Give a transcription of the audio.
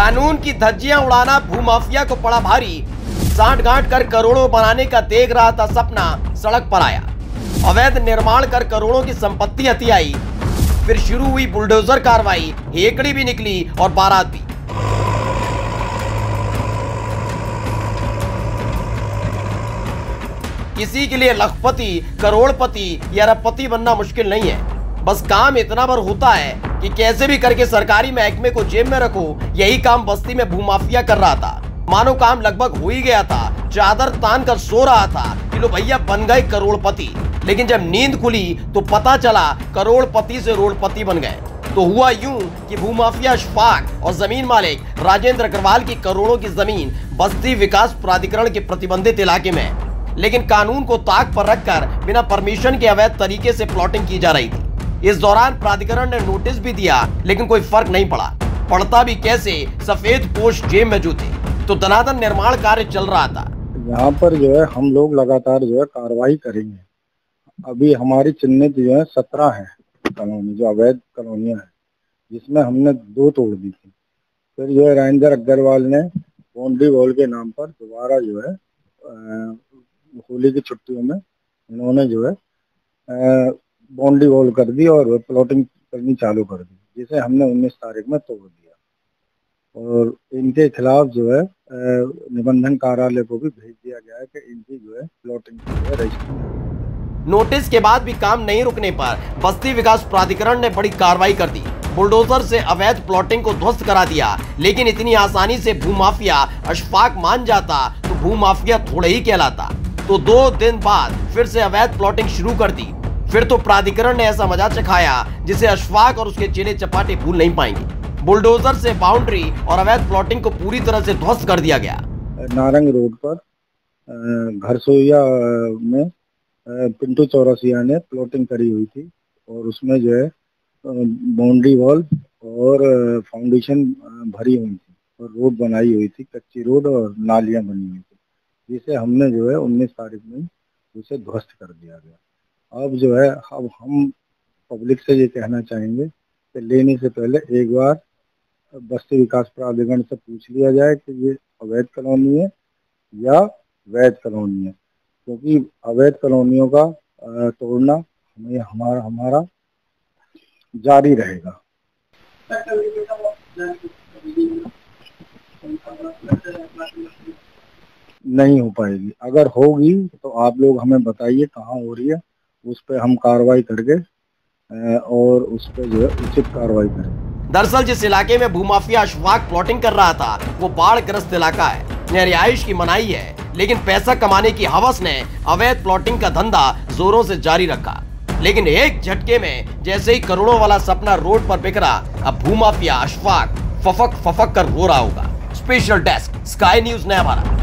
कानून की धज्जियां उड़ाना भूमाफिया को पड़ा भारी। सांठ-गांठ कर करोड़ों बनाने का देख रहा था सपना, सड़क पर आया। अवैध निर्माण कर करोड़ों की संपत्ति हथी आई। फिर शुरू हुई बुलडोजर कार्रवाई, हेकड़ी भी निकली और बारात भी। किसी के लिए लखपति, करोड़पति या अरबपति बनना मुश्किल नहीं है। बस काम इतना भर होता है कि कैसे भी करके सरकारी महकमे को जेब में रखो। यही काम बस्ती में भूमाफिया कर रहा था। मानो काम लगभग हो ही गया था। चादर तान कर सो रहा था कि लो भैया बन गए करोड़पति। लेकिन जब नींद खुली तो पता चला करोड़पति से रोड़पति बन गए। तो हुआ यूं कि भूमाफिया अशफाक और जमीन मालिक राजेंद्र अग्रवाल की करोड़ों की जमीन बस्ती विकास प्राधिकरण के प्रतिबंधित इलाके में, लेकिन कानून को ताक पर रखकर बिना परमिशन के अवैध तरीके से प्लॉटिंग की जा रही थी। इस दौरान प्राधिकरण ने नोटिस भी दिया, लेकिन कोई फर्क नहीं पड़ा। पड़ता भी कैसे, सफेद पोश जेब में जो थे। तो धनाधन निर्माण कार्य चल रहा था। यहाँ पर जो है हम लोग लगातार जो है कार्रवाई करेंगे। अभी हमारी चिन्हित जो है 17 है कॉलोनी, जो अवैध कॉलोनियाँ है, जिसमें हमने 2 तोड़ दी थी। फिर जो है राजेंद्र अग्रवाल ने बाउंड्री वॉल के नाम पर दोबारा जो है होली की छुट्टियों में इन्होंने जो है बाउंड्री वॉल कर दी और प्लॉटिंग करनी चालू कर दी, जिसे हमने 19 तारीख में तोड़ दिया। और इनके खिलाफ जो है निबंधन कार्यालय को भी भेज दिया गया है कि इनकी जो है प्लॉटिंग जो है रजिस्ट्री। नोटिस के बाद भी काम नहीं रुकने पर बस्ती विकास प्राधिकरण ने बड़ी कार्रवाई कर दी। बुलडोजर से अवैध प्लॉटिंग को ध्वस्त करा दिया। लेकिन इतनी आसानी से भूमाफिया अशफाक मान जाता तो भूमाफिया थोड़े ही कहलाता। तो 2 दिन बाद फिर से अवैध प्लॉटिंग शुरू कर दी। फिर तो प्राधिकरण ने ऐसा मजा चखाया जिसे अशफाक और उसके चेले चपाटे भूल नहीं पाएंगे। बुलडोजर से बाउंड्री और अवैध प्लॉटिंग को पूरी तरह से ध्वस्त कर दिया गया। नारंग रोड पर घरसोइया में पिंटू चौरसिया ने प्लॉटिंग करी हुई थी और उसमें जो है बाउंड्री वॉल और फाउंडेशन भरी हुई थी और रोड बनाई हुई थी, कच्ची रोड और नालियां बनी हुई थी, जिसे हमने जो है 19 तारीख में उसे ध्वस्त कर दिया गया। अब जो है अब हम पब्लिक से ये कहना चाहेंगे कि लेने से पहले एक बार बस्ती विकास प्राधिकरण से पूछ लिया जाए कि ये अवैध कॉलोनी है या वैध कॉलोनी है, क्योंकि अवैध कॉलोनियों का तोड़ना हमारा जारी रहेगा। नहीं हो पाएगी। अगर होगी तो आप लोग हमें बताइए कहाँ हो रही है, उस पर हम कार्रवाई करके और उस पर जो है उचित कार्रवाई करें। दरअसल जिस इलाके में भूमाफिया अशफाक प्लॉटिंग कर रहा था वो बाढ़ ग्रस्त इलाका है। यहाँ रिहाइश की मनाही है, लेकिन पैसा कमाने की हवस ने अवैध प्लॉटिंग का धंधा जोरों से जारी रखा। लेकिन एक झटके में जैसे ही करोड़ों वाला सपना रोड पर बिखरा, अब भूमाफिया अशफाक फफक कर रो रहा होगा। स्पेशल डेस्क, स्काई न्यूज़, नया भारत।